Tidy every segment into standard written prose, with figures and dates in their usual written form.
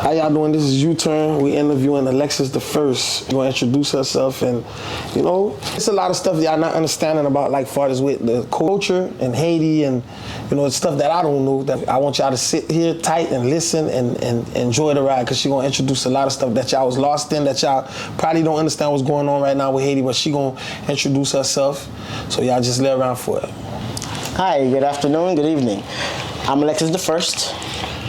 How y'all doing? This is U-Turn. We interviewing Alexis the First. You want to introduce herself, and you know, it's a lot of stuff y'all not understanding about, like far as with the culture in Haiti, and you know, it's stuff that I don't know. That I want y'all to sit here tight and listen and enjoy the ride, because she gonna introduce a lot of stuff that y'all was lost in, that y'all probably don't understand what's going on right now with Haiti, but she gonna introduce herself. So y'all just lay around for it. Hi, good afternoon, good evening. I'm Alexis the First.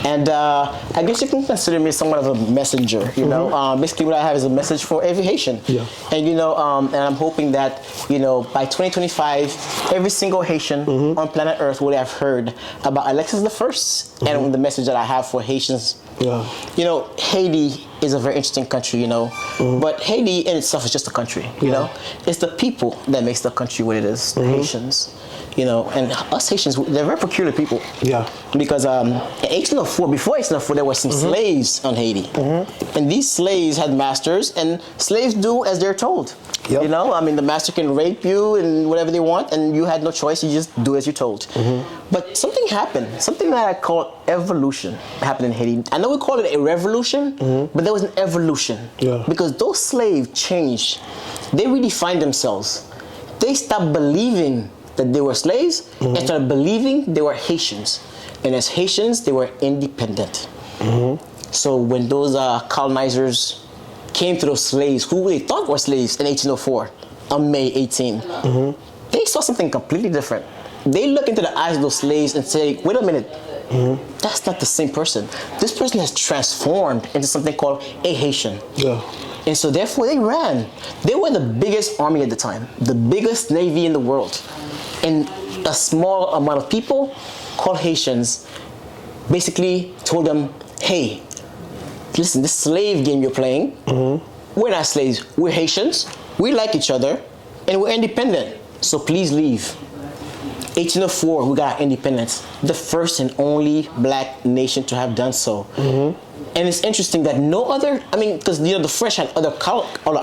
And I guess you can consider me somewhat of a messenger, you know. Basically what I have is a message for every Haitian. Yeah. And, you know, and I'm hoping that, you know, by 2025, every single Haitian on planet Earth will have heard about Alexis the First and the message that I have for Haitians. Yeah. You know, Haiti is a very interesting country, you know, but Haiti in itself is just a country, you know. It's the people that makes the country what it is, the Haitians. You know, and us Haitians, they're very peculiar people. Yeah. Because in 1804, before 1804, there were some slaves on Haiti. And these slaves had masters, and slaves do as they're told. Yep. You know, I mean, the master can rape you and whatever they want, and you had no choice, you just do as you're told. But something happened, something that I call evolution happened in Haiti. I know we call it a revolution, but there was an evolution. Yeah. Because those slaves changed. They redefined themselves. They stopped believing that they were slaves and started believing they were Haitians. And as Haitians, they were independent. So when those colonizers came to those slaves, who they thought were slaves in 1804, on May 18, they saw something completely different. They look into the eyes of those slaves and say, wait a minute, that's not the same person. This person has transformed into something called a Haitian. Yeah. And so therefore they ran. They were the biggest army at the time, the biggest navy in the world. And a small amount of people called Haitians basically told them, hey, listen, this slave game you're playing, we're not slaves, we're Haitians, we like each other, and we're independent, so please leave. 1804, we got independence, the first and only black nation to have done so. And it's interesting that no other, I mean, because you know the French had other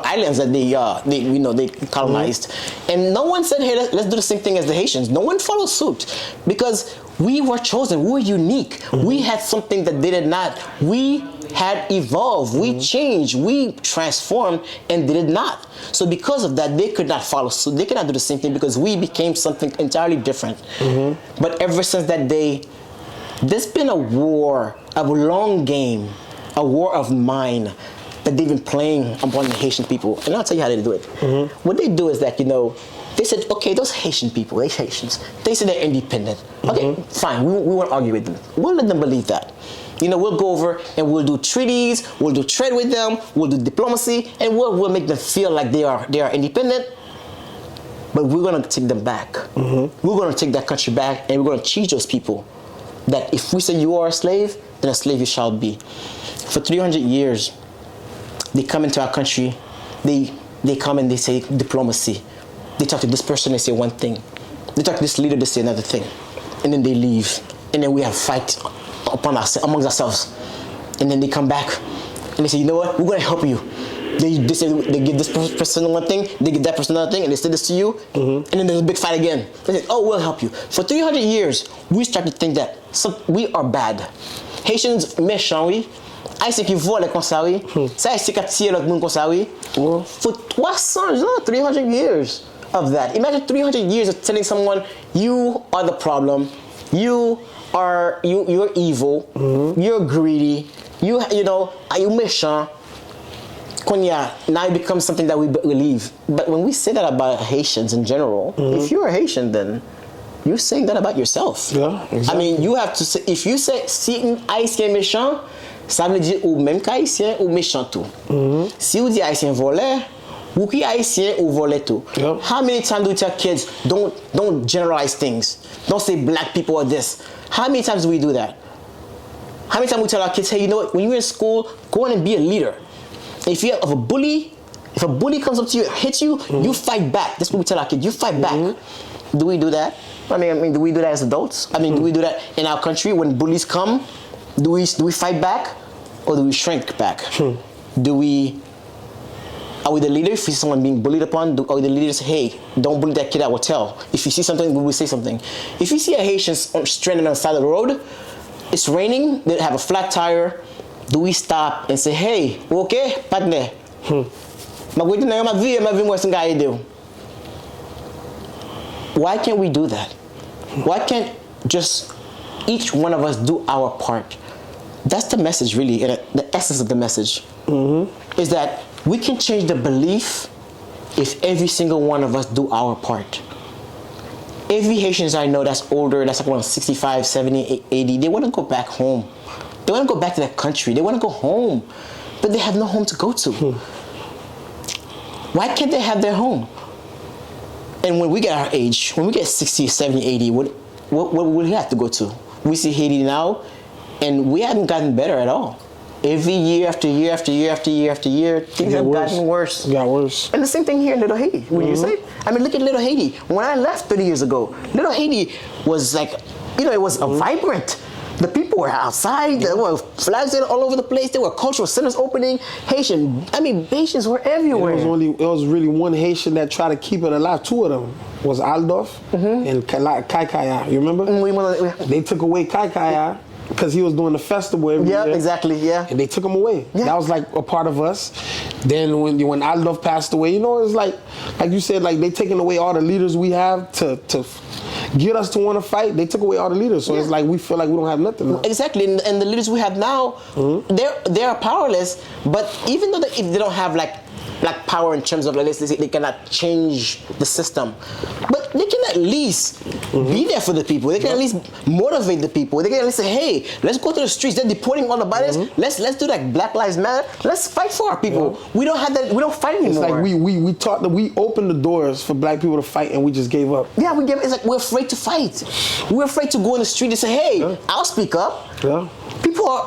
islands that they colonized, and no one said, hey, let's do the same thing as the Haitians. No one followed suit, because we were chosen, we were unique. We had something that they did not. We had evolved, we changed, we transformed, and they did not. So because of that, they could not follow suit. They could not do the same thing, because we became something entirely different. But ever since that day, there's been a war, a long game, a war of mind that they've been playing upon the Haitian people. And I'll tell you how they do it. What they do is that, you know, they said, okay, those Haitian people, they Haitians, they say they're independent. Okay, fine, we won't argue with them. We'll let them believe that. You know, we'll go over and we'll do treaties, we'll do trade with them, we'll do diplomacy, and we'll make them feel like they are independent. But we're gonna take them back. We're gonna take that country back, and we're gonna teach those people that if we say you are a slave, then a slave you shall be. For 300 years, they come into our country, they come and they say diplomacy. They talk to this person, they say one thing. They talk to this leader, they say another thing. And then they leave. And then we have fight amongst ourselves. And then they come back and they say, you know what, we're gonna help you. They say they give this person one thing, they give that person another thing, and they say this to you, and then there's a big fight again. They say, oh, we'll help you. For 300 years, we start to think that we are bad. Haitians méchants, oui. Haïtiens qui volent comme ça, oui. Ça, Haïtiens qui tirent l'autre monde comme ça, oui. For 300 years of that. Imagine 300 years of telling someone, you are the problem, you're evil, you're greedy, you know, you méchant. Now it becomes something that we believe. But when we say that about Haitians in general, if you're a Haitian, then you're saying that about yourself. Yeah, exactly. I mean, you have to say, if you say, si un Haïtien méchant, ça veut dire ou même qu'Haïtien ou méchant tout. Si vous dites Haïtien voleur, ou qui Haïtien ou voleur tout. Yep. How many times do we tell kids, don't generalize things. Don't say black people are this. How many times do we do that? How many times we tell our kids, hey, you know what, when you're in school, go on and be a leader. If a bully comes up to you, hits you, you fight back. That's what we tell our kids. You fight back. Do we do that? I mean, do we do that as adults? I mean, do we do that in our country when bullies come? Do we fight back, or do we shrink back? Are we the leader if we see someone being bullied upon? Are we the leaders? Hey, don't bully that kid, I will tell. If you see something, we will say something. If you see a Haitian stranded on the side of the road, it's raining, they have a flat tire, do we stop and say, hey, okay, partner? Why can't we do that? Why can't just each one of us do our part? That's the message, really, the essence of the message. Is that we can change the belief if every single one of us do our part. Every Haitians I know that's older, that's like around 65, 70, 80, they want to go back home. They want to go back to their country. They want to go home, but they have no home to go to. Why can't they have their home? And when we get our age, when we get 60, 70, 80, what will we have to go to? We see Haiti now, and we haven't gotten better at all. Every year after year after year after year after year, things have gotten worse. It got worse. And the same thing here in Little Haiti. When you say, I mean, look at Little Haiti. When I left 30 years ago, Little Haiti was like, it was vibrant. The people were outside. There were flags all over the place. There were cultural centers opening. Haitians were everywhere. It was really one Haitian that tried to keep it alive. Two of them was Aldolf and Kai Kaya. You remember? They took away Kai Kaya because he was doing the festival every year. Yeah, exactly. Yeah. And they took him away. Yeah. That was like a part of us. Then when Aldolf passed away, it's like you said, like they taking away all the leaders we have to get us to want to fight. They took away all the leaders, so it's like we feel like we don't have nothing now. Exactly, and the leaders we have now, they are powerless. But even though if they don't have like power in terms of, let's say, they cannot change the system, but they can at least be there for the people. They can at least motivate the people. They can at least say, hey, let's go to the streets. They're deporting all the bodies. Let's do like Black Lives Matter. Let's fight for our people. We don't have that. We don't fight anymore. It's like we taught that we opened the doors for Black people to fight, and we just gave up. Yeah, we gave. It's like we're afraid to fight. We're afraid to go in the street and say, hey, I'll speak up. Yeah. People are,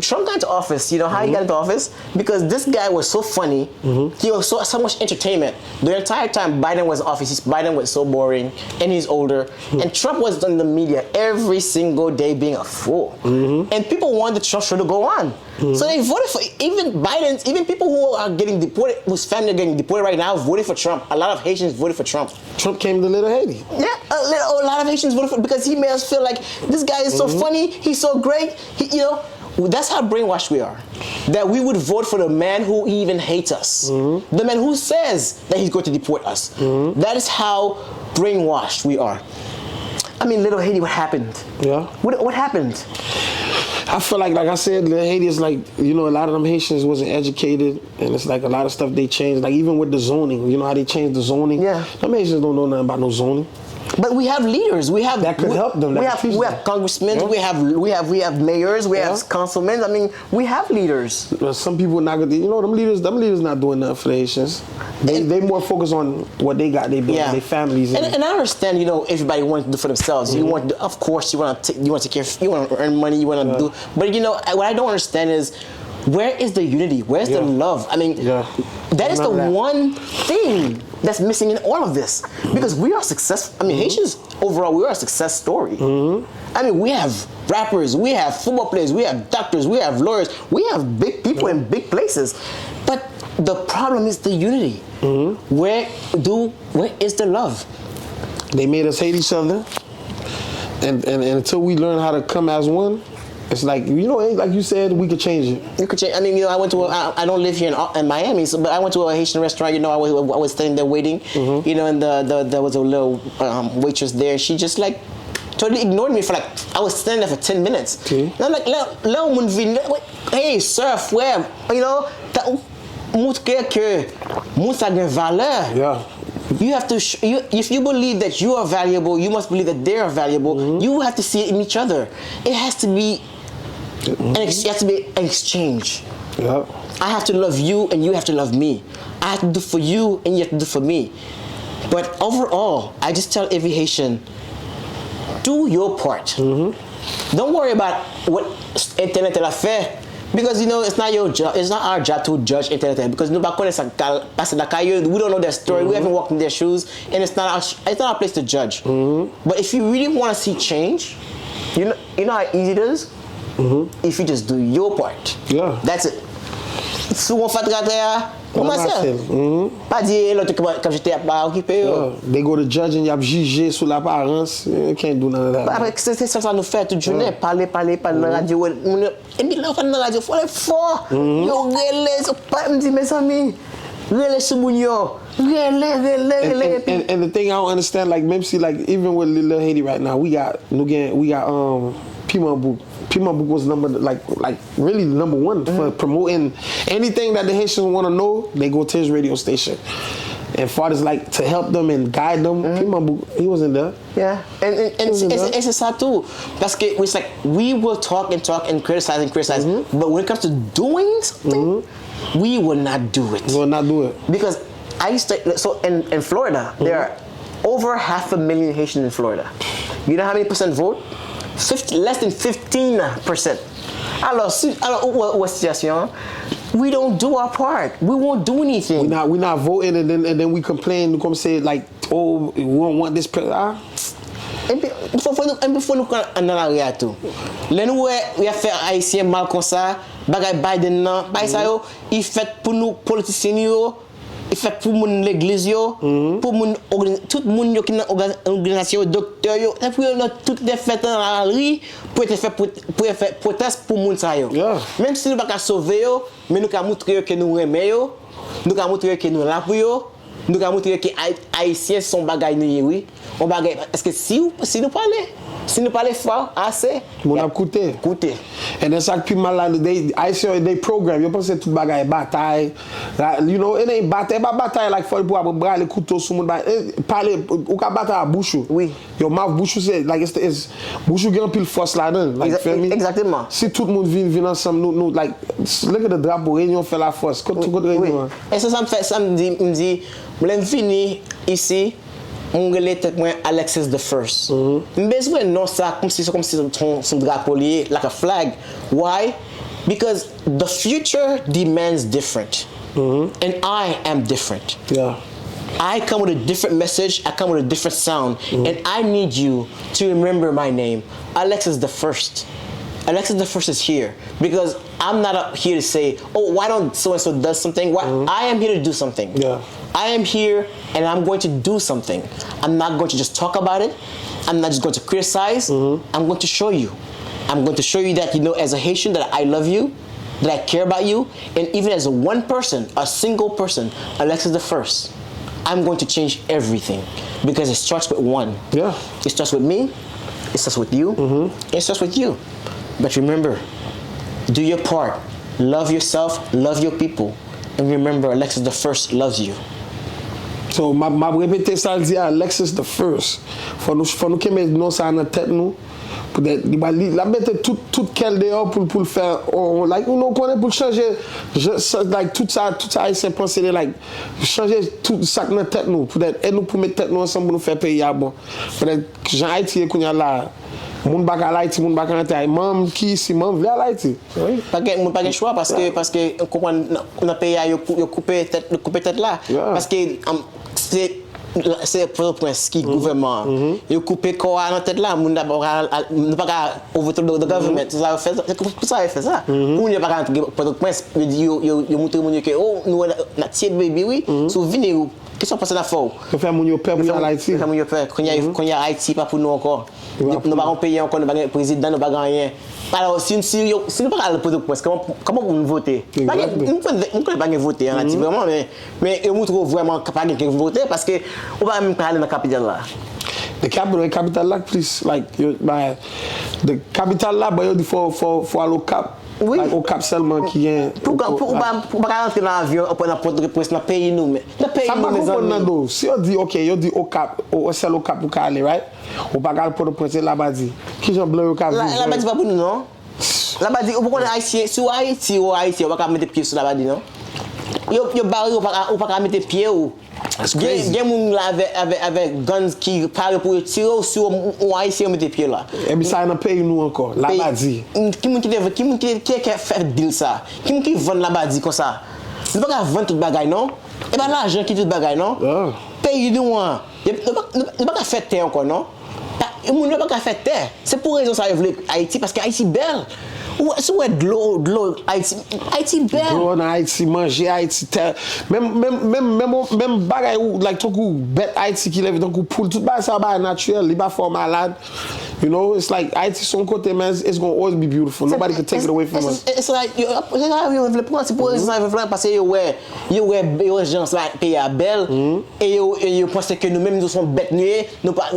Trump got into office, how he got into office? Because this guy was so funny, he was so much entertainment. The entire time Biden was in office, Biden was so boring, and he's older. And Trump was in the media every single day being a fool. And people wanted the Trump show to go on. So they voted for, even people who are getting deported, whose family are getting deported right now, voted for Trump. A lot of Haitians voted for Trump. Trump came to Little Haiti. Yeah, a lot of Haitians voted for, because he made us feel like this guy is so funny, he's so great. That's how brainwashed we are. That we would vote for the man who even hates us. The man who says that he's going to deport us. That is how brainwashed we are. Little Haiti, what happened? Yeah. What happened? I feel like I said, Little Haiti is like, a lot of them Haitians wasn't educated, and it's like a lot of stuff they changed. Like even with the zoning, how they changed the zoning? Yeah. Them Haitians don't know nothing about no zoning. But we have leaders. That could help them. We have congressmen. We have mayors. We have councilmen. We have leaders. Some people not good. Them leaders not doing nothing for the Haitians. They more focused on what they got. They build their families. And I understand. Everybody wants to do for themselves. You want, of course, you want to take care. You want to earn money. You want to do. But what I don't understand is, where is the unity? Where's the love? That is the one thing that's missing in all of this. Because we are successful. Haitians, overall, we are a success story. We have rappers, we have football players, we have doctors, we have lawyers, we have big people in big places. But the problem is the unity. Where is the love? They made us hate each other. And until we learn how to come as one, it's like, like you said, we could change it. You could change. I went to I don't live here in Miami, but I went to a Haitian restaurant. I was standing there waiting. And there was a little waitress there. She just like totally ignored me for I was standing there for 10 minutes. Okay. And I'm like, hey, sir, frère, Yeah. You have to, if you believe that you are valuable, you must believe that they are valuable. You have to see it in each other. It has to be, an exchange. Yeah. I have to love you and you have to love me. I have to do for you and you have to do for me. But overall, I just tell every Haitian, do your part. Don't worry about what internet will fait. Because it's not your job. It's not our job to judge internet. Because we don't know their story. We haven't walked in their shoes, and it's not our place to judge. But if you really want to see change, you know how easy it is. If you just do your part. Yeah. That's it. Ramassé. Pas dire l'autre comme j'étais pas occupé. They go to judge and y a jugé sur l'apparence. You can't do none of that. C'est ça nous fait toute journée. Parler dans la radio. Et puis là, on fait dans la radio, il faut aller fort. Yo, relais, pas me dire mes amis. Relais sur mon yo. Relais. And the thing I don't understand, like, maybe see, like, even with Little Haiti right now, we got Pima Book. Pima Book was really number one for promoting anything that the Haitians want to know. They go to his radio station. And far as like to help them and guide them, Pima Book, he wasn't there. Yeah, and c'est ça tout. Parce que it's like we will talk and criticize, but when it comes to doing something, we will not do it. We will not do it. Because I used to, so in Florida, there are over 500,000 Haitians in Florida. You know how many percent vote? Less than 15%. Alors, situation, we don't do our part. We won't do anything. We're not voting, and then we complain. We come say like, oh, we don't want this president. Et puis, il faut nous en arrière tout. Là, nous, il a fait haïtien mal comme ça. Bagay Biden nan, ça yo, il fait pour nous politiciens yo, il fait pour moun l'église yo, pour moun tout moun yo qui dans organisation docteur yo, et puis on a toutes les fêtes dans la rue pour être fait pour faire proteste pour moun ça yo. Même si nous pas sauver yo, mais nous ca montrer que nous aimons yo, nous ca montrer que nous là pour yo, nous ca montrer que haïtiens sont bagay nous oui. On bagay parce que si nous parler fort assez, mon a coûté. Et then ça plus mal là, they program. You pense tout bagay bataille. You know, it ain't bataille like for pour bras les couteaux sur mon parler ou ka bataille à bouche. Oui. Your mouth bouche c'est like it's bouche gagne pile force là-dedans. Like feel me? Exactement. Si tout le monde vient ensemble nous like look at the drapeau réunion fait la force. Côté réunion. Et ça me dit me fini ici. On relate avec Alexis the First. Besoin non ça comme si son drapeau lié like a flag. Why? Because the future demands different, and I am different. Yeah. I come with a different message. I come with a different sound, and I need you to remember my name, Alexis the First. Alexis the First is here because I'm not up here to say, oh, why don't so and so does something? Why? I am here to do something. Yeah. I am here and I'm going to do something. I'm not going to just talk about it. I'm not just going to criticize. I'm going to show you. I'm going to show you that, you know, as a Haitian, that I love you, that I care about you, and even as one person, a single person, Alexis the First, I'm going to change everything because it starts with one. Yeah. It starts with me. It starts with you. It starts with you. But remember, do your part. Love yourself, love your people, and remember, Alexis the First loves you. So ma répéter ça dit Alexis the First. Faut nous que mettre ça dans tête nous pour la mettre tout quel dehors pour faire like nous connaît pour changer like tout ça c'est penser like changer tout ça dans tête nous pour et nous pour mettre tête nous ensemble pour nous faire pays à bon. Peut-être Jean Haïti qu'on y a là moun bak à Haïti, moun bak à Haïti, mam qui si mam vle à Haïti. Oui, pas de choix parce que comment on pays yo couper tête là parce que c'est pour prince qui gouvernement yo couper corps dans tête là moun ne pas overthrow the government ça fait ça pour ne pas pour prince yo montrer moun que oh nous na tiet baby oui souvenir qu'est-ce qu'on passe là fort faire moun yo peur pour Haïti faire moun yo peur quand il y a Haïti pas pour nous encore nous pas payer encore nous président nous pas rien alors si nous pas pour prince comment vous voter on connaît pas voter en vraiment mais on montre vraiment capable de voter parce que on va même parler dans la capitale là. The capital là plus like the capital là bah il faut aller au cap. Oui. Like au cap seulement qui est pour pas rentrer dans l'avion pour n'importe quel dans pays nous mais dans pays nous si on dit OK on dit au cap au seul au cap pour aller right on pas aller pour le prince là-bas dit qui j'en blanc au cap là-bas dit pas pour nous non là-bas dit pourquoi haïtien sur Haïti on va pas mettre pied sur là-bas dit non yo barré ou pas mettre pied ou il y a moun là avec guns qui parle pour tirer sur un haïtien mettre pied là et puis ça n'a pays nous encore là-bas dit qui fait deal ça qui vend là-bas dit comme ça c'est pas vendre toute bagaille non et pas l'argent qui toute bagaille non pays nous ne pas faire terre encore non moun ne pas faire terre c'est pour raison ça veut Haïti parce que Haïti belle C'est ouais de l'eau Haïti belle. Gros en Haïti, manger Haïti, même bagay ou like ton coup bête Haïti qui lève ton coup poule tout ça va naturel, il pas fort malade. You know, it's like Haïti son côté man, it's going to always be beautiful. Nobody can take it away from us. It's like you veut prendre pour exemple parce que yo gens là pays à belle et yo pense que nous même nous sommes bêtes nuées, nous pas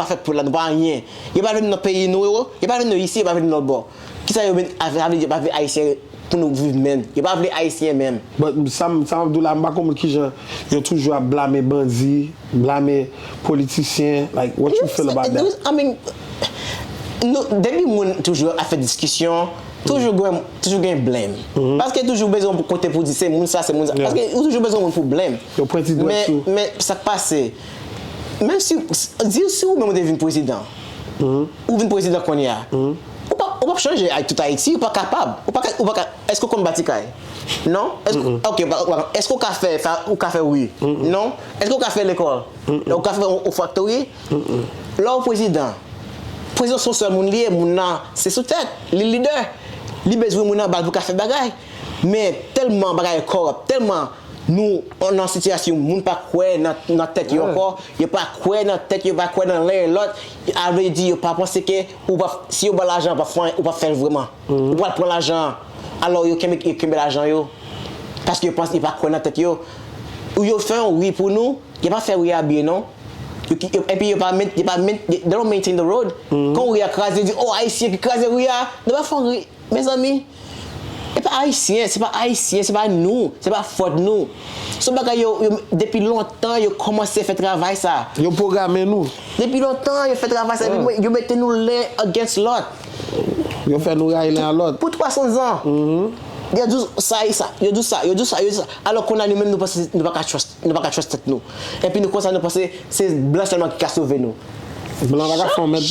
fait pour là, nous pas rien. Il pas venir dans pays nous, il pas venir ici, il pas venir dans le bord. Qui ça yo avec haïtien pour nous vivre même. Il pas venir haïtien même. But some Abdullah m'a comme qui yo toujours à blâmer bandits, blâmer politiciens. Like what you feel about that? I mean, depuis moun toujours a fait discussion, toujours gain blame. Parce que toujours besoin pour côté pour dire c'est moun ça c'est moun ça. Parce que toujours besoin pour blame. Mais ça passe. Même si vous même devez président. Ou vin président qu'on y a. On pas changer tout Haïti, ou pas capable. Est-ce qu'on combat Tikaï? Non? OK, est-ce qu'on a fait oui? Non? Est-ce qu'on a fait l'école? On a fait au factory? Là au président sont seuls moun lié, moun nan, c'est sous tête, les leaders. Li besoin moun nan bal pour faire bagay. Mais tellement bagay corrupt, tellement nous on en situation moun pas croire dans tête yo encore, yo pas croire dans tête, yo pas croire dans l'un l'autre. Avait dit yo pas penser que ou pas si yo ba l'argent pas faire vraiment. Ou pas prendre l'argent. Alors yo kembe l'argent yo parce que yo pense il pas croire dans tête yo. Ou yo fait un oui pour nous, il pas faire oui à bien non. Et puis, they don't maintain the road. Quand on a crasé, ils disent, oh, Haïtien qui crase, oui, ne pas faire, mes amis. C'est pas Haïtien, c'est pas nous, c'est pas faute nous. Ce bagay, depuis longtemps, ils ont commencé à faire travail ça. Ils ont programmé nous. Depuis longtemps, ils ont fait travail ça. Ils mettent nous l'un against l'autre. Ils ont fait nous l'un à l'autre. Pour 300 ans. Il y a dit ça. Alors qu'on a nous-mêmes, nous pensons, nous ne pas trust nous. Et puis nous pensons, c'est blanc seulement qui a sauvé nous. Blanc va faire mettre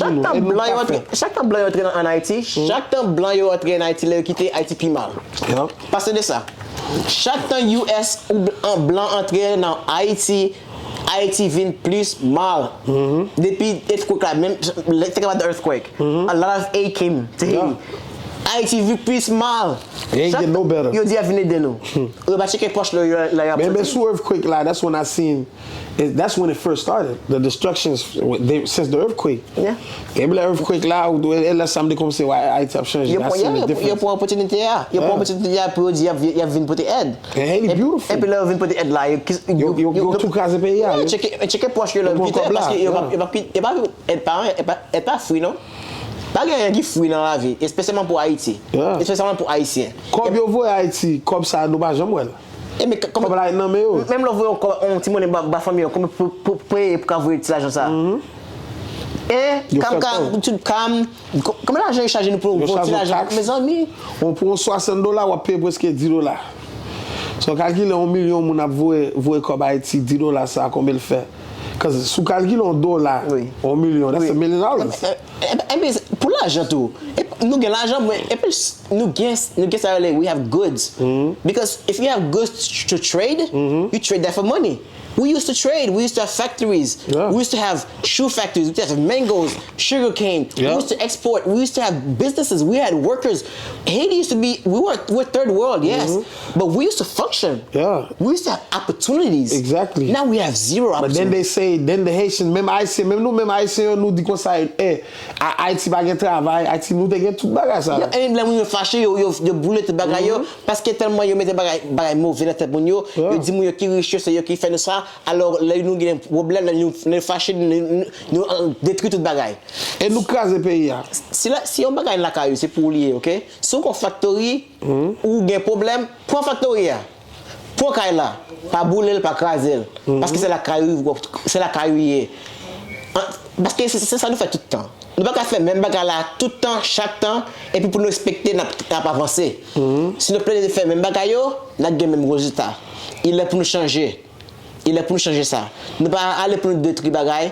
chaque temps blanc est entré en Haïti, chaque temps blanc est entré en Haïti, il a quitté Haïti plus mal. Parce de ça. Chaque temps US ou blanc entré dans Haïti vient plus mal. Depuis earthquake là, même think about the earthquake. A lot of aid came to Haiti. Haïti vit plus mal. Ain't get no better. Yo dit à venir de nous. On va checker poche là. Mais sous earthquake là, that's when I seen. That's when it first started. The destructions since the earthquake. Yeah. Et puis l'earthquake là, elle a samedi comme c'est ouais, Haïti a changé. Il y a pour opportunité là. Il y a pour opportunité pour dire il y a venir pour aide. Haiti beautiful. Et puis là venir pour aide là. Yo tout casé pays là. Checker poche là vite parce que il pas free non. Pas rien qui fouille dans la vie, spécialement pour Haïti. Spécialement pour Haïtiens. Comme vous voyez Haïti, comme ça, nous pas jamais. Mais comme même là, on petit monde ba famille comme pour payer pour avoir l'argent ça. Et comme l'argent est chargé nous pour l'argent. Mes amis, on prend $60, on paye presque $10. So calculer 1 million mon a voué comme Haïti $10 ça combien le fait? Parce que sous calcul en dollars, 1 million, that's $1 million. Pour l'argent tout, nous gagnons l'argent, et puis nous gagnons, we have goods. Because if you have goods to trade, you trade that for money. We used to trade. We used to have factories. We used to have shoe factories. We used to have mangoes, sugar cane. We used to export. We used to have businesses. We had workers. Haiti used to be, we're third world, yes. But we used to function. We used to have opportunities. Exactly. Now we have zero opportunities. But then they say, then the Haitians, même Haïtiens, nous dit comme ça, Haïti va gagner travail, Haïti nous gagner tout bagage ça. Et là, nous fâchés, yo boule tout bagage parce que tellement yo mettez bagage mauvais dans tête yo dit yo qui riche, c'est yo qui fait ça. Alors là nous avons un problème, nous fâchés, nous détruit tout bagage. Et nous crase le pays. Si on bagage la caillou, c'est pour lier, OK? Si on factory ou un problème, prends factory. Prends caillou là, pas bouler, pas craser parce que c'est la caillou, parce que ça nous fait tout le temps. Nous ne pouvons pas faire même bagarre là tout le temps, chaque temps, et puis pour nous respecter, nous n'avons pas avancé. Si nous plaisons de faire même bagarre, nous avons le même résultat. Il est pour nous changer. Il est pour nous changer ça. Nous ne pouvons pas aller pour nous détruire bagarre.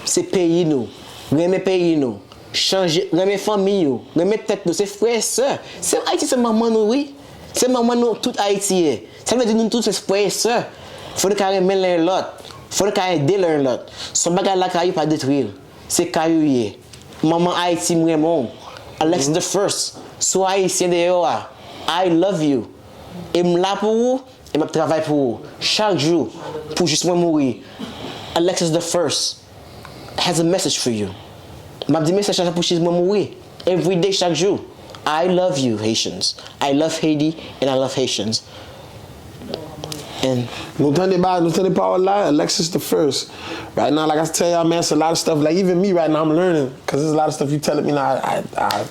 C'est pays nous. Remettre pays nous. Changer, remettre famille nous. Remettre tête nous. C'est frères et sœurs. C'est Haïti, c'est maman nous, oui. C'est maman nous, tout Haïti. Ça veut dire nous tous, c'est frères et sœurs. Il faut que nous remettre l'un l'autre. Il faut que nous aider l'un l'autre. Son bagarre là, il ne pas détruire. C'est caillou. Maman Haïti, moi, Alexis the first. So haïtien de yo a, I love you. Et m'la pour vous, et m'a travail pour vous. Chaque jour, pour juste moi mourir. Alexis the First has a message for you. M'a dit message pour juste moi mourir. Every day, chaque jour. I love you, Haitians. I love Haiti, and I love Haitians. And no tenez pas lie, Alexis the First. Right now, like I tell y'all, man, it's a lot of stuff. Like even me right now, I'm learning because there's a lot of stuff you telling me now. I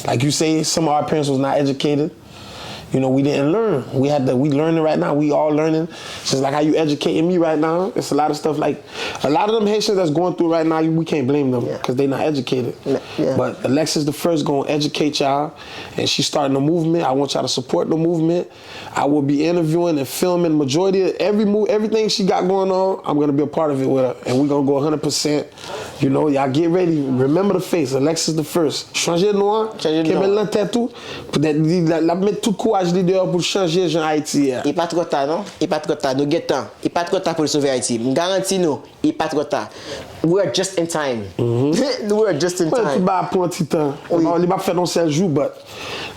like you say, some of our parents was not educated. You know, we didn't learn. We learning right now. We all learning. Just like how you educating me right now. It's a lot of stuff like, a lot of them Haitians that's going through right now, we can't blame them because they not educated. Yeah. But Alexis the First gonna educate y'all, and she's starting the movement. I want y'all to support the movement. I will be interviewing and filming majority of everything she got going on. I'm gonna be a part of it with her, and we're gonna go 100%. You know, y'all get ready. Remember the face, Alexis the First. Changer nom, Kemel lan tête tout. La mettre tout courage li dehors pour changer gens Haïti. Il pas trop tard, non? Il pas trop tard. Nous guettons. Il pas trop tard pour sauver Haïti. Je garantis nous, il pas trop tard. We are just in time. We are just in time. Ouais, tu vas pour un petit temps. Il va faire dans 7 jours, but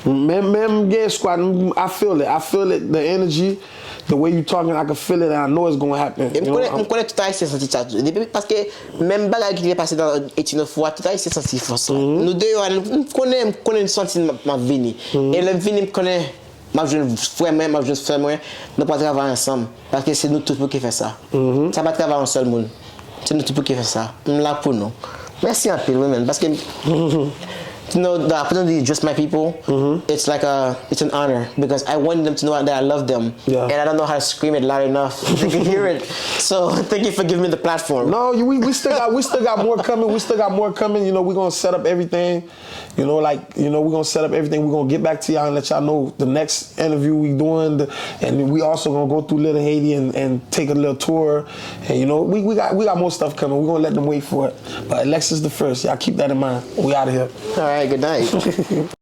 même game squad, I feel it. I feel it. The energy. The way you talking, I can feel it, and I know it's gonna happen. Je connais tout Haïtien senti ça. Parce que même bagarre qui est passé dans 89 fois, tout Haïtien senti force. Nous deux, nous connaissons senti ma vie. Et le vie me connaît, ma jeune frère, ma jeune frère, nous pas travailler ensemble. Parce que c'est nous tous qui fait ça. Ça va travailler en seul monde. C'est nous tous qui fait ça. Nous là pour nous. Merci un peu, women. Parce que you know, the opportunity to just my people, it's like it's an honor because I want them to know that I love them, and I don't know how to scream it loud enough. They can hear it. So thank you for giving me the platform. No, we still got more coming. We still got more coming. You know, we're gonna set up everything. You know, we're gonna set up everything. We're gonna get back to y'all and let y'all know the next interview we doing, and we also gonna go through Little Haiti and take a little tour. And you know, we got more stuff coming. We're gonna let them wait for it. But Alexis the First, y'all keep that in mind. We out of here. All right, good night.